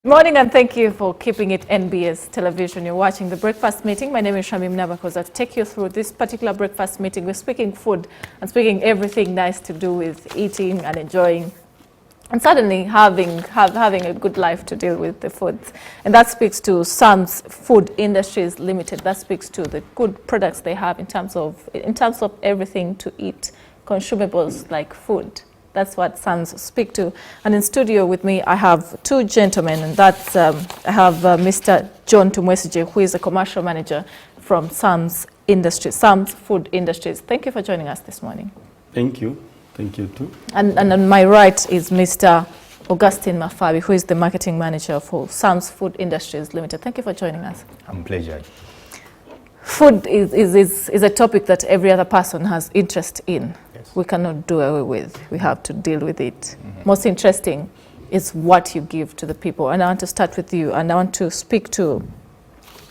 Morning, and thank you for keeping it NBS television. You're watching the breakfast meeting. My name is Shamim Nabakoza. To take you through this particular breakfast meeting, we're speaking food and speaking everything nice to do with eating and enjoying, and suddenly having a good life to deal with the foods. And that speaks to Sam's Food Industries Limited. That speaks to the good products they have in terms of everything to eat, consumables like food. That's what Sam's speak to. And in studio with me, I have two gentlemen, and that's I have Mr. John Tumwesije, who is a commercial manager from Sam's Food Industries. Thank you for joining us this morning. Thank you. Thank you too. And on my right is Mr. Augustine Mafabi, who is the marketing manager for Sam's Food Industries Limited. Thank you for joining us. I'm pleasured. Food is a topic that every other person has interest in. Yes. We cannot do away with. We have to deal with it. Mm-hmm. Most interesting is what you give to the people. And I want to start with you, and I want to speak to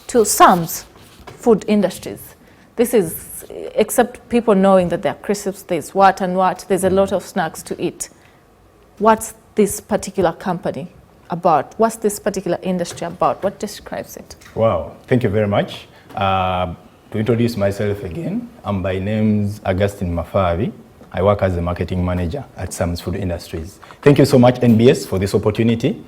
Sam's Food Industries. This is, except people knowing that there are crisps, there's what and what, there's a lot of snacks to eat. What's this particular company about? What's this particular industry about? What describes it? Wow, thank you very much. To introduce myself again, I'm by name Augustine Mafabi. I work as a marketing manager at Sam's Food Industries. Thank you so much, NBS, for this opportunity.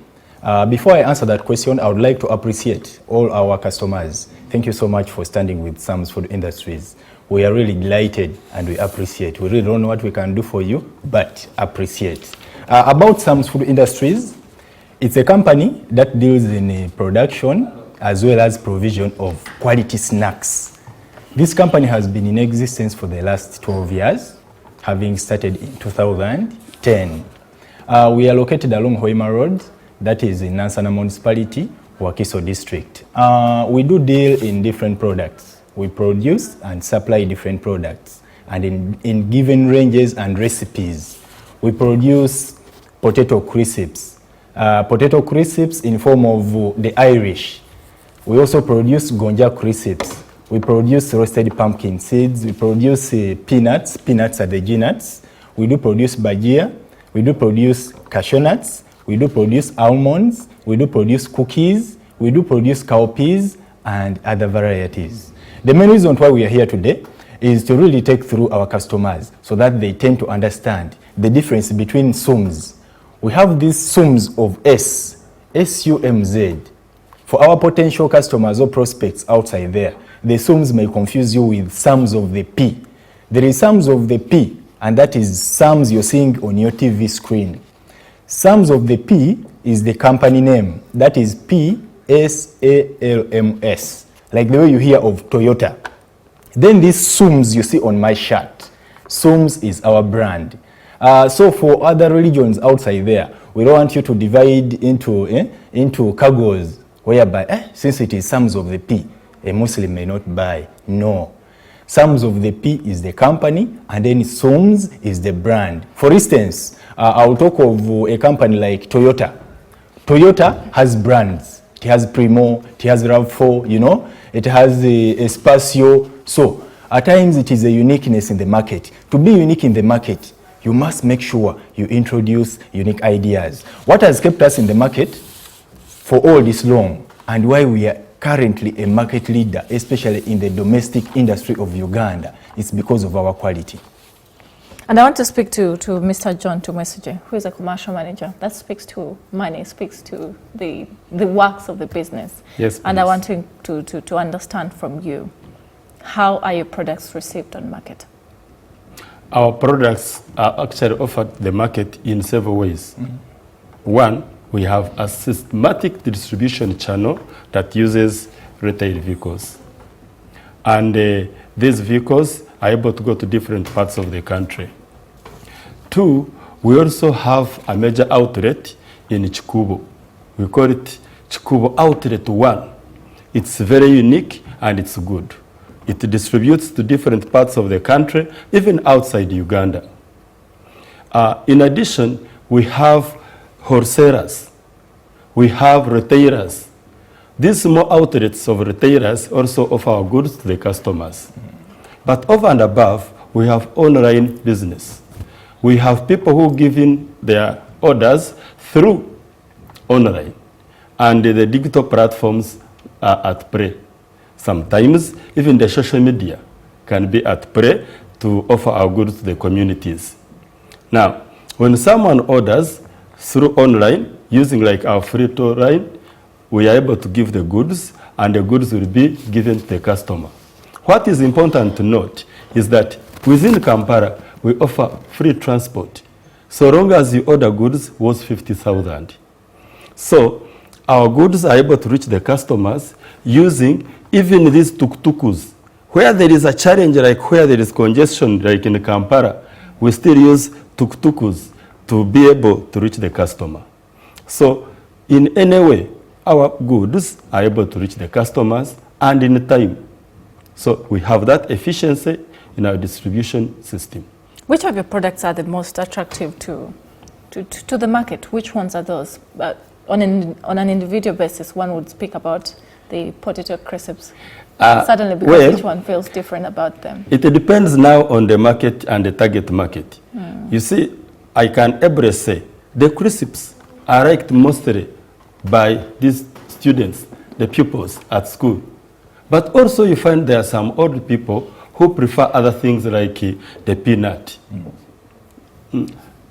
Before I answer that question, I would like to appreciate all our customers. Thank you so much for standing with Sam's Food Industries. We are really delighted and we appreciate. We really don't know what we can do for you, but appreciate. About Sam's Food Industries, it's a company that deals in production as well as provision of quality snacks. This company has been in existence for the last 12 years, having started in 2010. We are located along Hoima Road, that is in Nansana Municipality, Wakiso District. We do deal in different products. We produce and supply different products, and in given ranges and recipes. We produce potato crisps. Potato crisps in form of the Irish. We also produce gonja crisps. We produce roasted pumpkin seeds. We produce peanuts. Peanuts are the G-nuts. We do produce bajia. We do produce cashew nuts. We do produce almonds. We do produce cookies. We do produce cowpeas and other varieties. The main reason why we are here today is to really take through our customers so that they tend to understand the difference between SUMs. We have these SUMs of S-U-M-Z. For our potential customers or prospects outside there, the SUMs may confuse you with sums of the P. There is sums of the P, and that is sums you're seeing on your TV screen. Sums of the P is the company name. That is P-S-A-L-M-S, like the way you hear of Toyota. Then these SUMs you see on my shirt. SUMs is our brand. So for other religions outside there, we don't want you to divide into cargos, whereby, since it is sums of the P, a Muslim may not buy. No. Sums of the P is the company, and then SUMs is the brand. For instance, I'll talk of a company like Toyota. Toyota has brands. It has Primo, it has RAV4, you know, it has Espacio. So at times it is a uniqueness in the market. To be unique in the market, you must make sure you introduce unique ideas. What has kept us in the market for all this long, and why we are currently a market leader, especially in the domestic industry of Uganda, is because of our quality. And I want to speak to Mr. John Tumwesije, who is a commercial manager. That speaks to money, speaks to the works of the business. Yes, and please. I want to understand from you, how are your products received on market? Our products are actually offered the market in several ways. Mm-hmm. One, we have a systematic distribution channel that uses retail vehicles. And these vehicles are able to go to different parts of the country. Two, we also have a major outlet in Chikubo. We call it Chikubo Outlet 1. It's very unique and it's good. It distributes to different parts of the country, even outside Uganda. In addition, we have wholesalers. We have retailers. These small outlets of retailers also offer our goods to the customers. But over and above, we have online business. We have people who give in their orders through online. And the digital platforms are at play. Sometimes even the social media can be at play to offer our goods to the communities. Now, when someone orders through online, using like our free-to line, we are able to give the goods, and the goods will be given to the customer. What is important to note is that within Kampala, we offer free transport, so long as you order goods worth 50,000. So our goods are able to reach the customers using even these tuk-tukus. Where there is a challenge, like where there is congestion, like in Kampala, we still use tuk-tukus to be able to reach the customer. So in any way, our goods are able to reach the customers and in time. So we have that efficiency in our distribution system. Which of your products are the most attractive to the market? Which ones are those? On an individual basis, one would speak about the potato crisps. Certainly, because each one feels different about them. It depends now on the market and the target market. You see, I can able say the crisps are liked mostly by these students, the pupils at school. But also you find there are some old people who prefer other things like the peanut.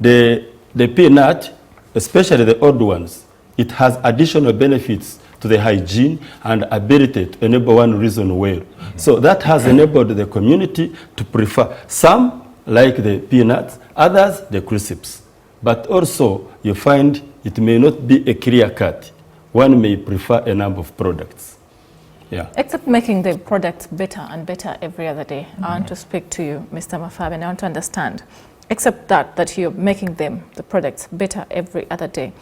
The peanut, especially the old ones, it has additional benefits to the hygiene and ability to enable one reason well. So that has enabled the community to prefer. Some like the peanuts, others the crisps. But also you find it may not be a clear cut. One may prefer a number of products. Yeah. Except making the products better and better every other day. I want to speak to you, Mr. Mafabi, and I want to understand. Except that you're making the products better every other day.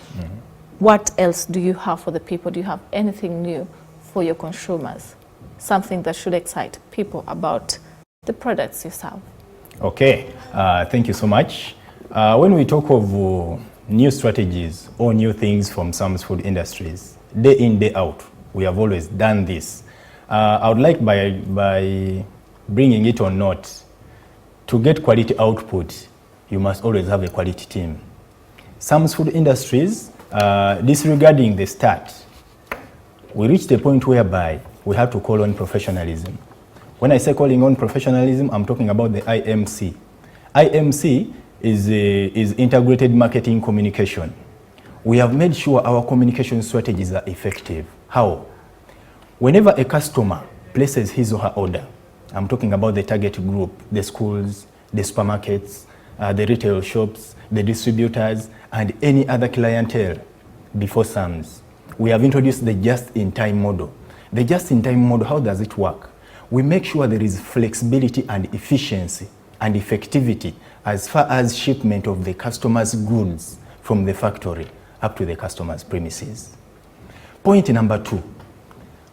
What else do you have for the people? Do you have anything new for your consumers? Something that should excite people about the products you sell? Okay, thank you so much. When we talk of new strategies or new things from Sam's Food Industries, day in, day out, we have always done this. I would like by bringing it on note, to get quality output, you must always have a quality team. Sam's Food Industries, disregarding the start, we reached a point whereby we have to call on professionalism. When I say calling on professionalism, I'm talking about the IMC. IMC is integrated marketing communication. We have made sure our communication strategies are effective. How? Whenever a customer places his or her order, I'm talking about the target group, the schools, the supermarkets, the retail shops, the distributors, and any other clientele before Sam's. We have introduced the just-in-time model. The just-in-time model, how does it work? We make sure there is flexibility and efficiency and effectivity as far as shipment of the customer's goods from the factory up to the customer's premises. Point number 2,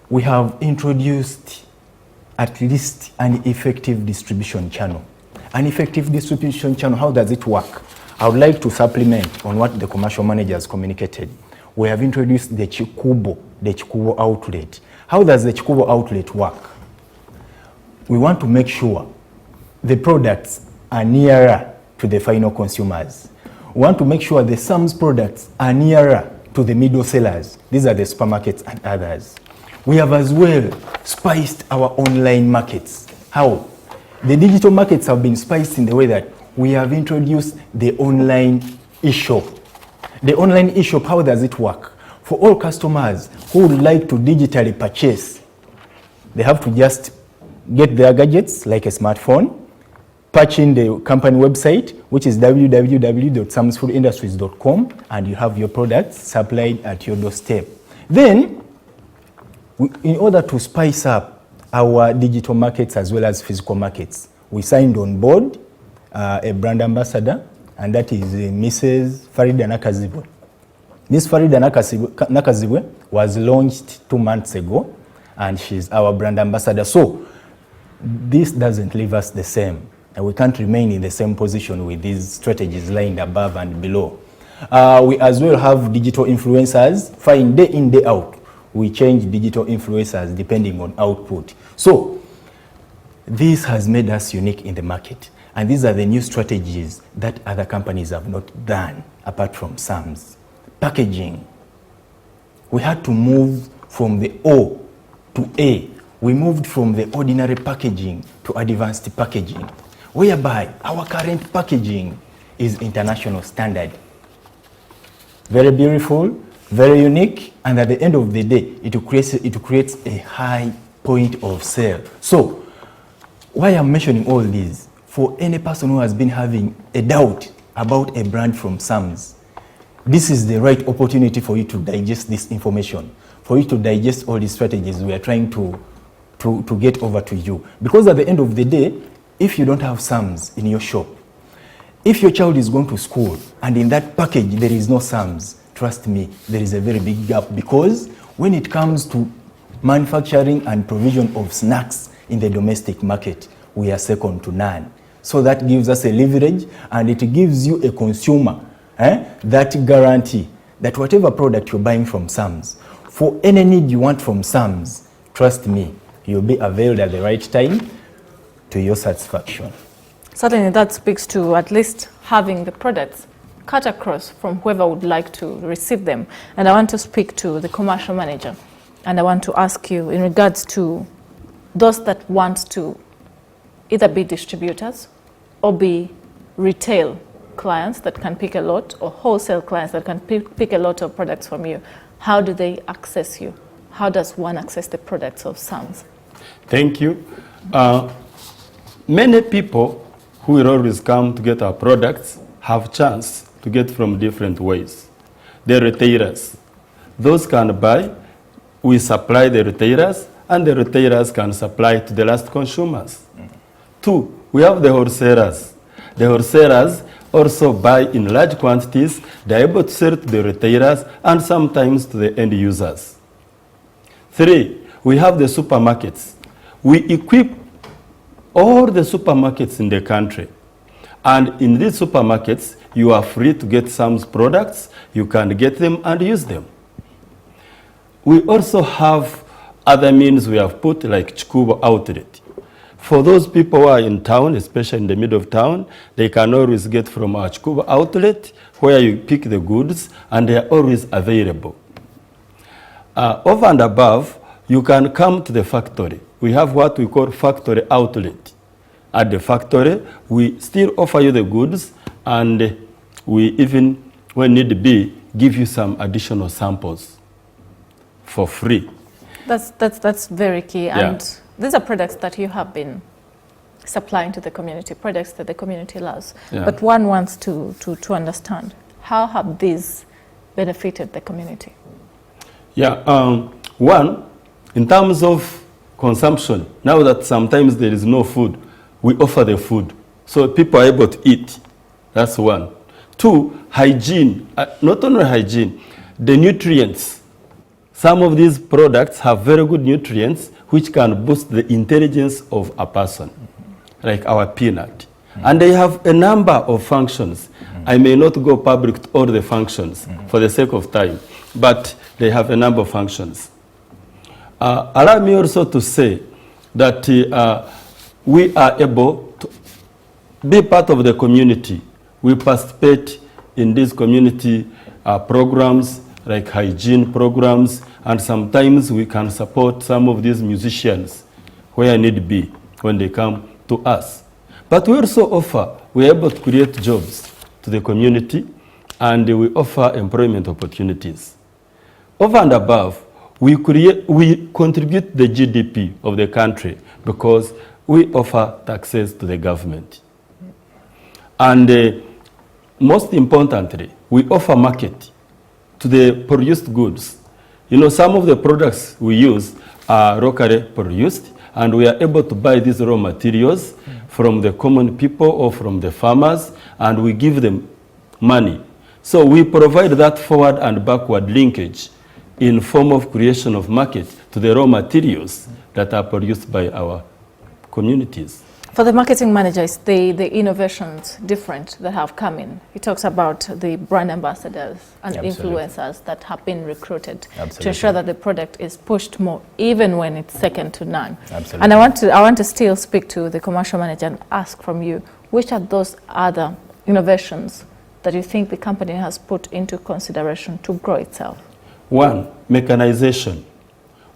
we have introduced at least an effective distribution channel. An effective distribution channel, how does it work? I would like to supplement on what the commercial manager has communicated. We have introduced the Chikubo outlet. How does the Chikubo outlet work? We want to make sure the products are nearer to the final consumers. We want to make sure the Sam's products are nearer to the middle sellers. These are the supermarkets and others. We have as well spiced our online markets. How? The digital markets have been spiced in the way that we have introduced the online e-shop. The online e-shop, how does it work? For all customers who would like to digitally purchase, they have to just get their gadgets like a smartphone, patch in the company website, which is www.samsfoodindustries.com, and you have your products supplied at your doorstep. Then, in order to spice up our digital markets as well as physical markets, we signed on board a brand ambassador, and that is Mrs. Farida Nakazibwe. Miss Farida Nakazibwe was launched 2 months ago, and she's our brand ambassador. So this doesn't leave us the same, and we can't remain in the same position with these strategies lined above and below. We as well have digital influencers. Fine, day in, day out, we change digital influencers depending on output. So this has made us unique in the market, and these are the new strategies that other companies have not done apart from Sam's. Packaging. we had to move from the O to A. We moved from the ordinary packaging to advanced packaging, whereby our current packaging is international standard. Very beautiful, very unique, and at the end of the day, it creates a high point of sale. So, why I'm mentioning all these, for any person who has been having a doubt about a brand from Sam's, this is the right opportunity for you to digest this information, for you to digest all these strategies we are trying to get over to you. Because at the end of the day, if you don't have Sam's in your shop, if your child is going to school and in that package there is no Sam's, trust me, there is a very big gap, because when it comes to manufacturing and provision of snacks in the domestic market, we are second to none. So that gives us a leverage, and it gives you a consumer that guarantee that whatever product you're buying from Sam's, for any need you want from Sam's, trust me, you'll be availed at the right time to your satisfaction. Certainly that speaks to at least having the products cut across from whoever would like to receive them. And I want to speak to the commercial manager, and I want to ask you in regards to those that want to either be distributors or be retail clients that can pick a lot, or wholesale clients that can pick a lot of products from you. How do they access you? How does one access the products of Sam's? Thank you. Many people who will always come to get our products have chance to get from different ways. The retailers, those can buy, we supply the retailers, and the retailers can supply to the last consumers. Two, we have the wholesalers. The wholesalers also buy in large quantities. They're able to sell to the retailers and sometimes to the end users. Three, we have the supermarkets. We equip all the supermarkets in the country. And in these supermarkets, you are free to get Sam's products. You can get them and use them. We also have other means we have put, like Chikubo outlet. For those people who are in town, especially in the middle of town, they can always get from our Chikubo outlet, where you pick the goods, and they are always available. Over and above, you can come to the factory. We have what we call factory outlet. At the factory, we still offer you the goods, and we even, when need be, give you some additional samples for free. That's very key. Yeah. And these are products that you have been supplying to the community, products that the community loves. Yeah. But one wants to understand, how have these benefited the community? Yeah, one, in terms of consumption, now that sometimes there is no food, we offer the food. So people are able to eat. That's one. Two, hygiene. Not only hygiene, the nutrients. Some of these products have very good nutrients which can boost the intelligence of a person, like our peanut. And they have a number of functions. I may not go public to all the functions for the sake of time, but they have a number of functions. Allow me also to say that we are able to be part of the community. We participate in these community programs, like hygiene programs, and sometimes we can support some of these musicians where need be when they come to us. But we also offer, we're able to create jobs to the community, and we offer employment opportunities. Over and above, we contribute the GDP of the country because we offer taxes to the government. And most importantly, we offer market to the produced goods. You know, some of the products we use are locally produced, and we are able to buy these raw materials from the common people or from the farmers, and we give them money. So we provide that forward and backward linkage in form of creation of market to the raw materials that are produced by our communities. For the marketing manager, is the innovations different that have come in? He talks about the brand ambassadors and influencers that have been recruited to ensure that the product is pushed more, even when it's second to none. Absolutely. And I want to still speak to the commercial manager and ask from you, which are those other innovations that you think the company has put into consideration to grow itself? One, mechanization.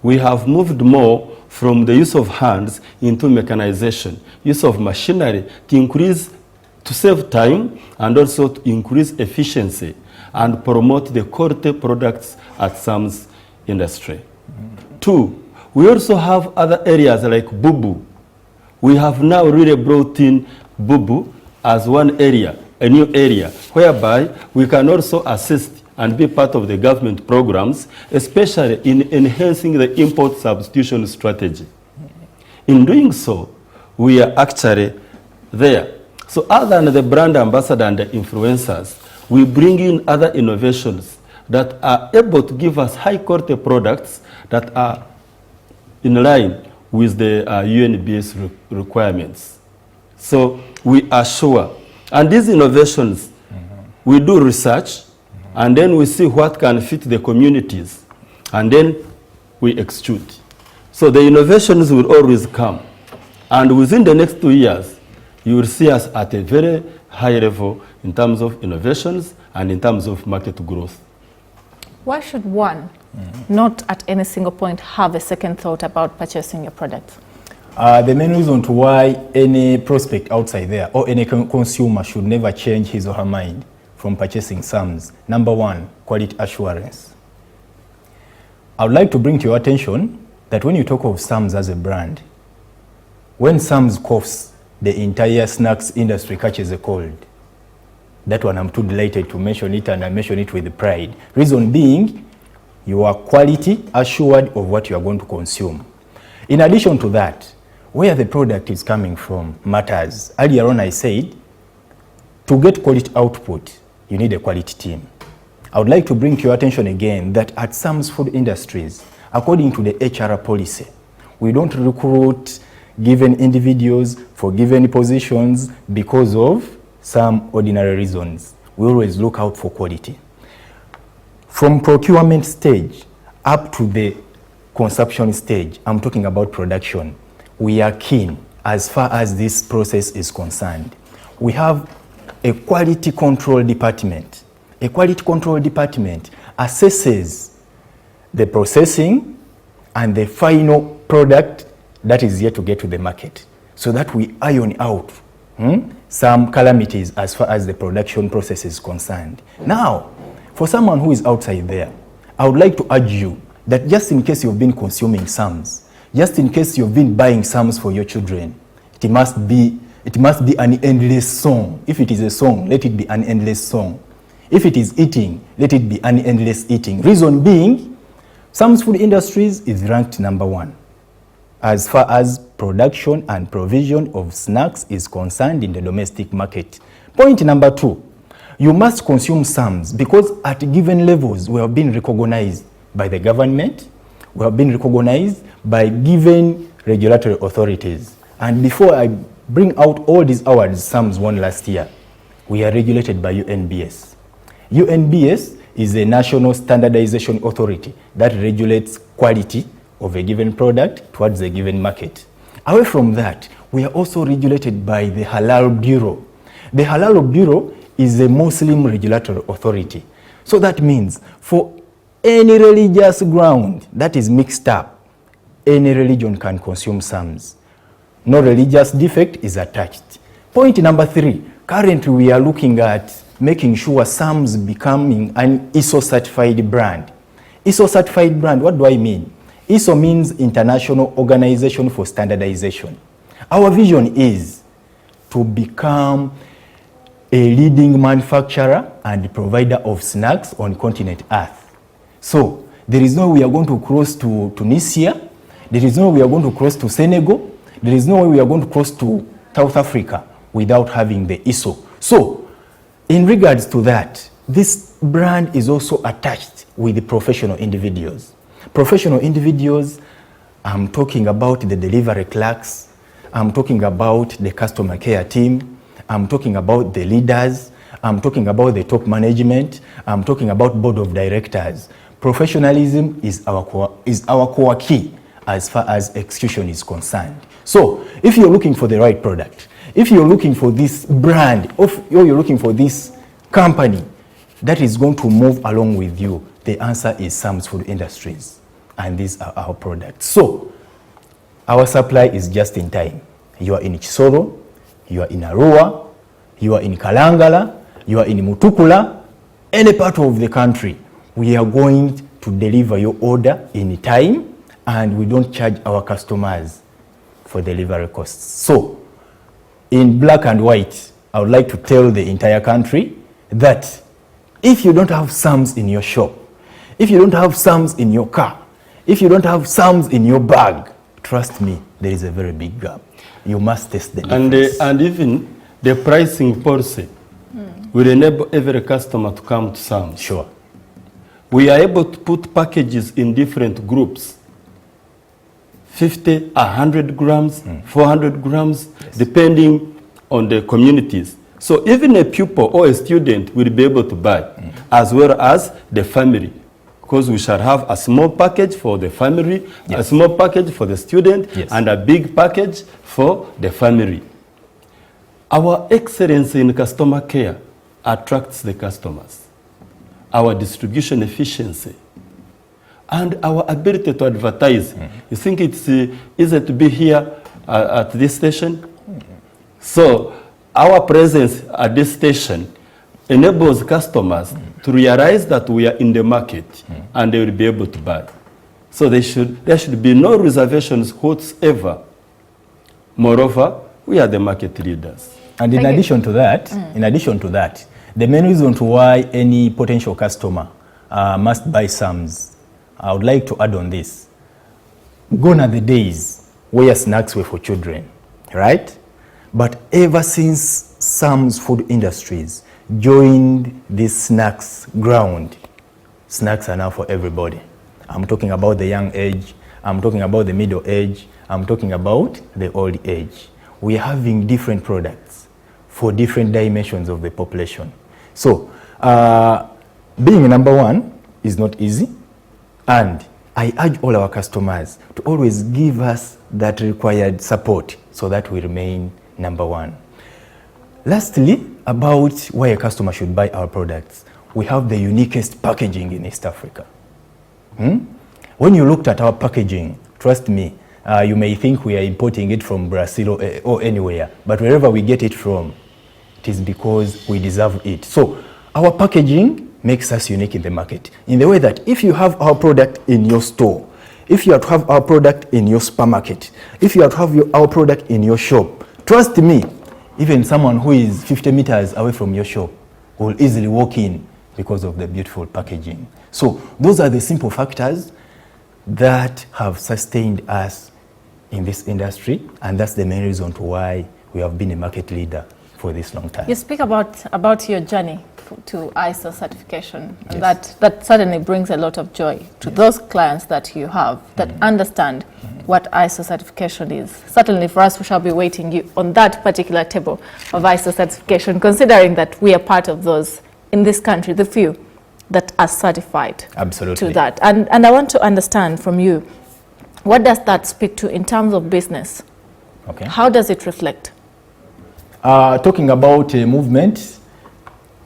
We have moved more from the use of hands into mechanization, use of machinery to save time and also to increase efficiency and promote the quality products at SAM's industry. Two, we also have other areas like bubu. We have now really brought in bubu as one area, a new area, whereby we can also assist and be part of the government programs, especially in enhancing the import substitution strategy. In doing so, we are actually there. So other than the brand ambassador and the influencers, we bring in other innovations that are able to give us high quality products that are in line with the UNBS requirements. So we are sure. And these innovations, we do research, and then we see what can fit the communities, and then we execute. So the innovations will always come. And within the next 2 years, you will see us at a very high level in terms of innovations and in terms of market growth. Why should one not at any single point have a second thought about purchasing your product? The main reason to why any prospect outside there or any consumer should never change his or her mind from purchasing SAMs. Number one, quality assurance. I would like to bring to your attention that when you talk of SAMs as a brand, when SAMs coughs, the entire snacks industry catches a cold. That one I'm too delighted to mention it, and I mention it with pride. Reason being, you are quality assured of what you are going to consume. In addition to that, where the product is coming from matters. Earlier on I said, to get quality output, you need a quality team. I would like to bring to your attention again that at SAM's Food Industries, according to the HR policy, we don't recruit given individuals for given positions because of some ordinary reasons. We always look out for quality. From procurement stage up to the consumption stage, I'm talking about production, we are keen as far as this process is concerned. We have a quality control department. A quality control department assesses the processing and the final product that is yet to get to the market, so that we iron out some calamities as far as the production process is concerned. Now, for someone who is outside there, I would like to urge you that just in case you've been consuming SAMs, just in case you've been buying SAMs for your children, it must be an endless song. If it is a song, let it be an endless song. If it is eating, let it be an endless eating. Reason being, SAM's Food Industries is ranked number one as far as production and provision of snacks is concerned in the domestic market. Point number two, you must consume SAMs because at given levels we have been recognized by the government, we have been recognized by given regulatory authorities. And before I bring out all these awards SAMs won last year, we are regulated by UNBS. UNBS is a national standardization authority that regulates quality of a given product towards a given market. Away from that, we are also regulated by the Halal Bureau. The Halal Bureau is a Muslim regulatory authority. So that means for any religious ground that is mixed up, any religion can consume SAMs. No religious defect is attached. Point number three, currently we are looking at making sure SAMs becoming an ISO certified brand. ISO certified brand, what do I mean? ISO means International Organization for Standardization. Our vision is to become a leading manufacturer and provider of snacks on continent Earth. So there is no way we are going to cross to Tunisia, there is no way we are going to cross to Senegal, there is no way we are going to cross to South Africa without having the ISO. So in regards to that, this brand is also attached with the professional individuals. Professional individuals, I'm talking about the delivery clerks, I'm talking about the customer care team, I'm talking about the leaders, I'm talking about the top management, I'm talking about board of directors. Professionalism is our core key as far as execution is concerned. So if you're looking for the right product, if you're looking for this brand, or you're looking for this company that is going to move along with you, The answer is Sam's Food Industries, and these are our products. So our supply is just in time. You are in Chisoro, you are in Arua, you are in Kalangala, you are in Mutukula, any part of the country. We are going to deliver your order in time, and we don't charge our customers for delivery costs. So in black and white, I would like to tell the entire country that if you don't have Sam's in your shop, if you don't have Sam's in your car, if you don't have Sam's in your bag, trust me, there is a very big gap. You must test the difference. And even the pricing policy will enable every customer to come to Sam's. Sure. We are able to put packages in different groups. 50, 100 grams, 400 grams, depending on the communities. So even a pupil or a student will be able to buy, as well as the family. Because we shall have a small package for the family, a small package for the student, and a big package for the family. Our excellence in customer care attracts the customers. Our distribution efficiency and our ability to advertise. You think it's easy to be here at this station? So our presence at this station enables customers to realize that we are in the market and they will be able to buy. So there should be no reservations whatsoever. Moreover, we are the market leaders. And in addition to that, the main reason to why any potential customer must buy Sam's, I would like to add on this. Gone are the days where snacks were for children, right? But ever since Sam's Food Industries joined this snacks ground, snacks are now for everybody. I'm talking about the young age, I'm talking about the middle age, I'm talking about the old age. We are having different products for different dimensions of the population. So, being number one is not easy, and I urge all our customers to always give us that required support so that we remain number one. Lastly, about why a customer should buy our products, we have the uniquest packaging in East Africa. When you looked at our packaging, trust me, you may think we are importing it from Brazil or anywhere, but wherever we get it from, it is because we deserve it. So our packaging makes us unique in the market in the way that if you have our product in your store, if you have to have our product in your supermarket, if you have to have our product in your shop, trust me, even someone who is 50 meters away from your shop will easily walk in because of the beautiful packaging. So those are the simple factors that have sustained us in this industry, and that's the main reason to why we have been a market leader for this long time. You speak about your journey to ISO certification, and that certainly brings a lot of joy to those clients that you have that understand what ISO certification is. Certainly for us, we shall be waiting you on that particular table of ISO certification, considering that we are part of those in this country, the few that are certified to that. And I want to understand from you, what does that speak to in terms of business? Okay. How does it reflect? Talking about a movement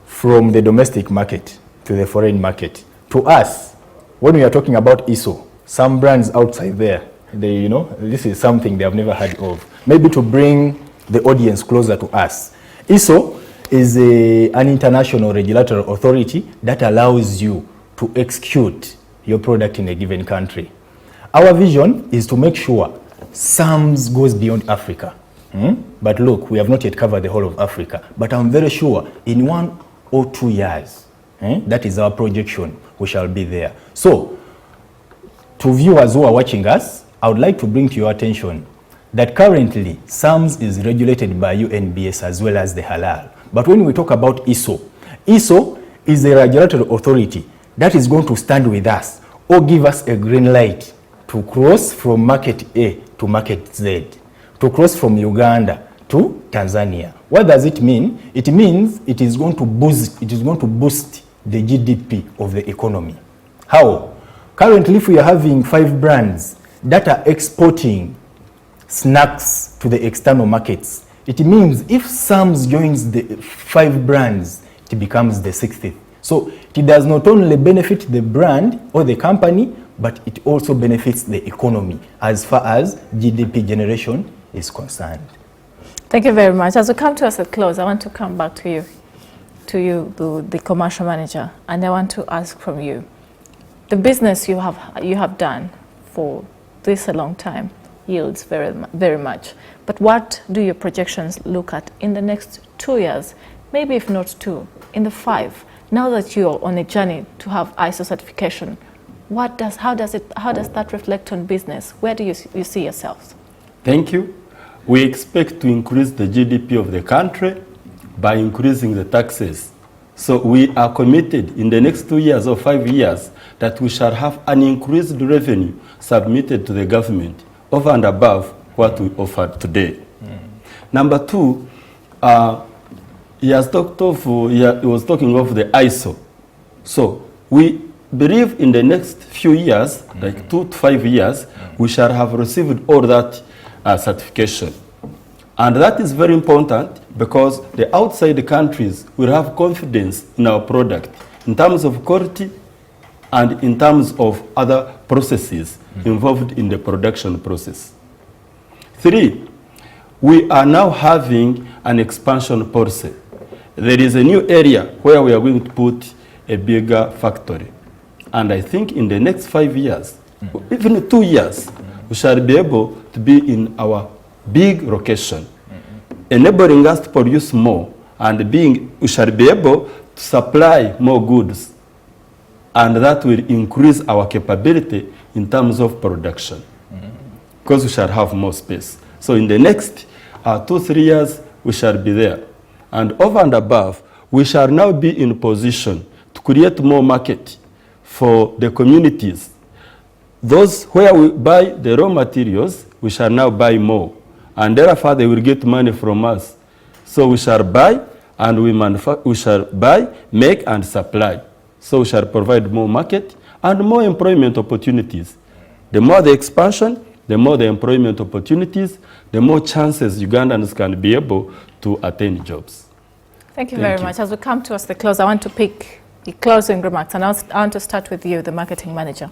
from the domestic market to the foreign market. To us, when we are talking about ISO, some brands outside there, they, this is something they have never heard of. Maybe to bring the audience closer to us. ISO is an international regulatory authority that allows you to execute your product in a given country. Our vision is to make sure Sam's goes beyond Africa. But look, we have not yet covered the whole of Africa. But I'm very sure in 1 or 2 years, that is our projection, we shall be there. So, to viewers who are watching us, I would like to bring to your attention that currently Sam's is regulated by NBS as well as the halal. But when we talk about ISO, ISO is a regulatory authority that is going to stand with us or give us a green light to cross from market A to market Z, to cross from Uganda to Tanzania. What does it mean? It means it is going to boost the GDP of the economy. How? Currently, if we are having 5 brands that are exporting snacks to the external markets, it means if Sam's joins the 5 brands, it becomes the 6th So it does not only benefit the brand or the company, but it also benefits the economy as far as GDP generation is concerned. Thank you very much. As we come to us at close, I want to come back to you, the commercial manager, and I want to ask from you, the business you have done for this a long time yields very much. But what do your projections look at in the next 2 years, maybe if not 2, in the 5? Now that you're on a journey to have ISO certification, how does that reflect on business? Where do you see yourselves? Thank you. We expect to increase the GDP of the country by increasing the taxes. So we are committed in the next 2 years or 5 years that we shall have an increased revenue submitted to the government over and above what we offer today. Number 2, he was talking of the ISO. So we believe in the next few years, like 2 to 5 years, we shall have received all that certification. And that is very important because the outside countries will have confidence in our product in terms of quality and in terms of other processes involved in the production process. 3, we are now having an expansion policy. There is a new area where we are going to put a bigger factory. And I think in the next 5 years, even 2 years, we shall be able to be in our big location, enabling us to produce more, and we shall be able to supply more goods, and that will increase our capability in terms of production, because we shall have more space. So in the next 2-3 years, we shall be there. And over and above, we shall now be in position to create more market for the communities. Those where we buy the raw materials, we shall now buy more. And therefore, they will get money from us. So we shall buy, and we shall buy, make, and supply. So we shall provide more market and more employment opportunities. The more the expansion, the more the employment opportunities, the more chances Ugandans can be able to attain jobs. Thank you very much. As we come to us the close, I want to pick the closing remarks, and I want to start with you, the marketing manager.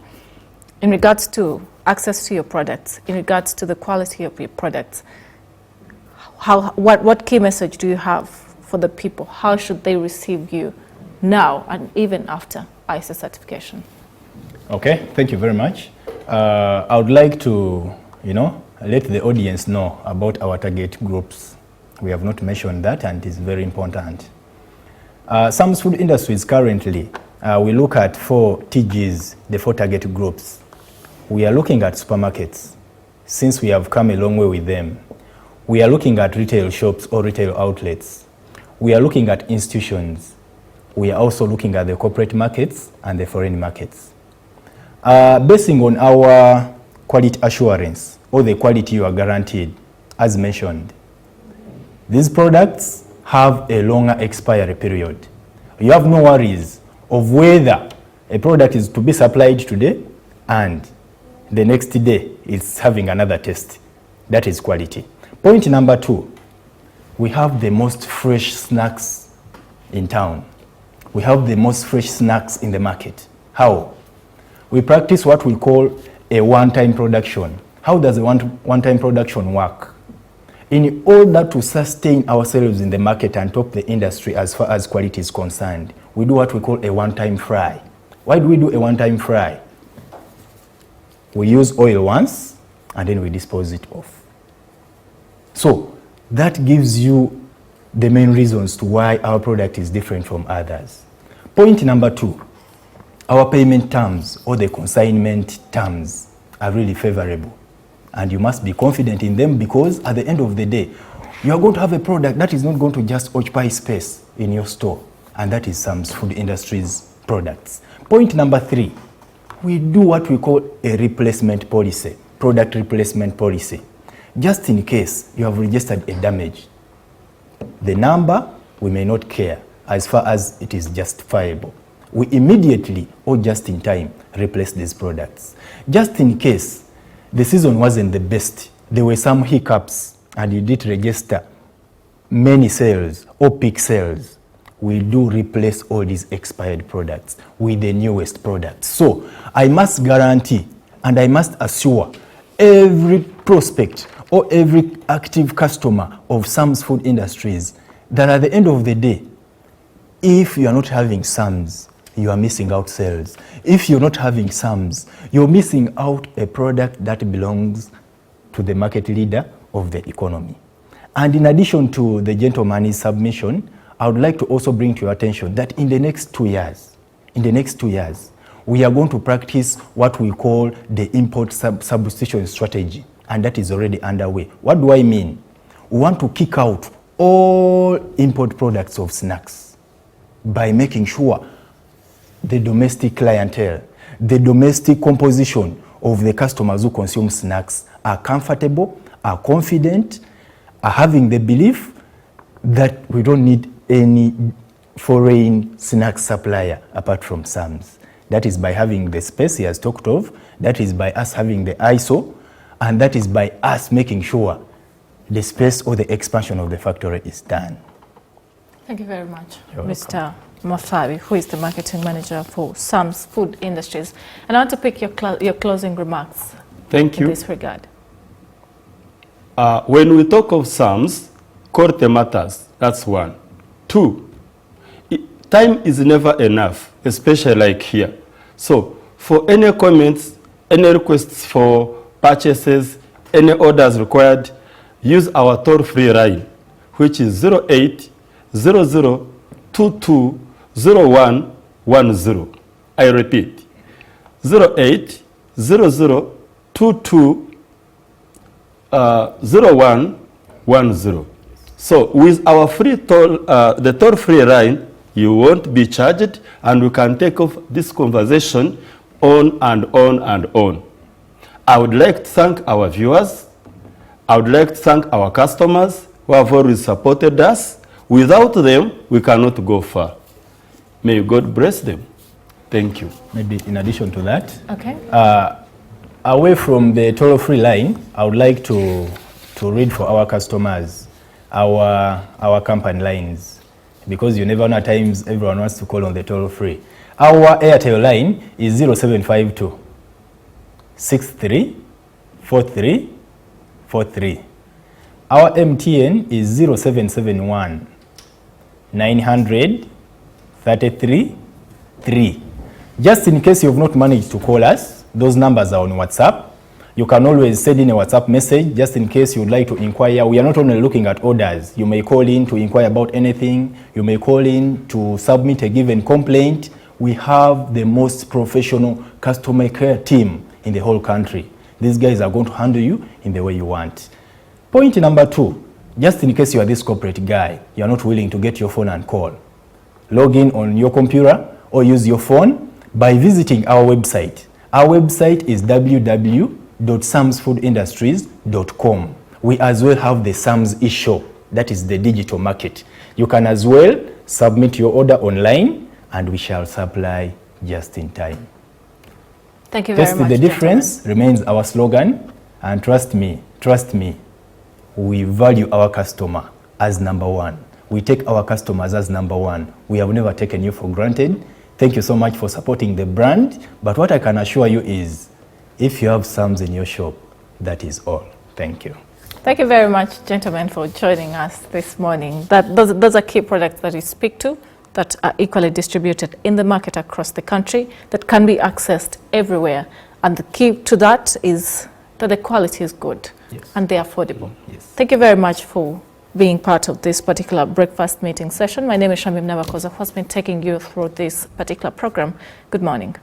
In regards to access to your products, in regards to the quality of your products, what key message do you have for the people? How should they receive you now and even after ISO certification? Okay, thank you very much. I would like to, let the audience know about our target groups. We have not mentioned that, and it is very important. Some food industries currently, we look at 4 TGs, the 4 target groups. We are looking at supermarkets, since we have come a long way with them. We are looking at retail shops or retail outlets. We are looking at institutions. We are also looking at the corporate markets and the foreign markets. Basing on our quality assurance, or the quality you are guaranteed, as mentioned, these products have a longer expiry period. You have no worries of whether a product is to be supplied today and the next day it's having another test. That is quality. Point number 2, we have the most fresh snacks in town. We have the most fresh snacks in the market. How? We practice what we call a one-time production. How does a one-time production work? In order to sustain ourselves in the market and top the industry as far as quality is concerned, we do what we call a one-time fry. Why do we do a one-time fry? We use oil once, and then we dispose it off. So that gives you the main reasons to why our product is different from others. Point number 2, our payment terms or the consignment terms are really favorable. And you must be confident in them, because at the end of the day, you are going to have a product that is not going to just occupy space in your store. And that is some food industry's products. Point number 3, we do what we call a replacement policy, product replacement policy. Just in case you have registered a damage, the number we may not care as far as it is justifiable. We immediately or just in time replace these products. Just in case the season wasn't the best, there were some hiccups and you did register many sales or peak sales, we do replace all these expired products with the newest products. So I must guarantee and I must assure every prospect or every active customer of Sam's Food Industries that at the end of the day, if you are not having Sam's, you are missing out sales. If you're not having Sam's, you're missing out a product that belongs to the market leader of the economy. And in addition to the gentleman's submission, I would like to also bring to your attention that in the next 2 years, we are going to practice what we call the import substitution strategy, and that is already underway. What do I mean? We want to kick out all import products of snacks by making sure the domestic clientele, the domestic composition of the customers who consume snacks are comfortable, are confident, are having the belief that we don't need any foreign snack supplier apart from Sam's. That is by having the space he has talked of, that is by us having the ISO, and that is by us making sure the space or the expansion of the factory is done. Thank you very much, You're Mr. Mafabi, who is the marketing manager for Sam's Food Industries. And I want to pick your closing remarks. Thank you. In this regard. When we talk of Sam's, quality matters. That's one. Two, time is never enough, especially like here. So for any comments, any requests for purchases, any orders required, use our toll-free line, which is 0800220110. I repeat, 0800220110. So with our free the toll-free line, you won't be charged, and we can take off this conversation on and on and on. I would like to thank our viewers. I would like to thank our customers who have always supported us. Without them, we cannot go far. May God bless them. Thank you. Maybe in addition to that, Okay. Away from the toll-free line, I would like to read for our customers our company lines, because you never know, at times everyone wants to call on the toll-free. Our Airtel line is 0752 63 43 43. Our MTN is 0771 900 33 3. Just in case you have not managed to call us, those numbers are on WhatsApp. You can always send in a WhatsApp message just in case you would like to inquire. We are not only looking at orders. You may call in to inquire about anything. You may call in to submit a given complaint. We have the most professional customer care team in the whole country. These guys are going to handle you in the way you want. Point number 2, just in case you are this corporate guy, you are not willing to get your phone and call, log in on your computer or use your phone by visiting our website. Our website is www.samsfoodindustries.com. We as well have the Sam's eShop, that is the digital market. You can as well submit your order online and we shall supply just in time. Thank you very much. The difference remains our slogan, and trust me, we value our customer as number one. We take our customers as number one. We have never taken you for granted. Thank you so much for supporting the brand. But what I can assure you is, if you have Sam's in your shop, that is all. Thank you. Thank you very much, gentlemen, for joining us this morning. Those are key products that you speak to that are equally distributed in the market across the country, that can be accessed everywhere. And the key to that is that the quality is good, yes, and they're affordable. Yes. Thank you very much for being part of this particular breakfast meeting session. My name is Shamim Nabakoza, who has been taking you through this particular program. Good morning.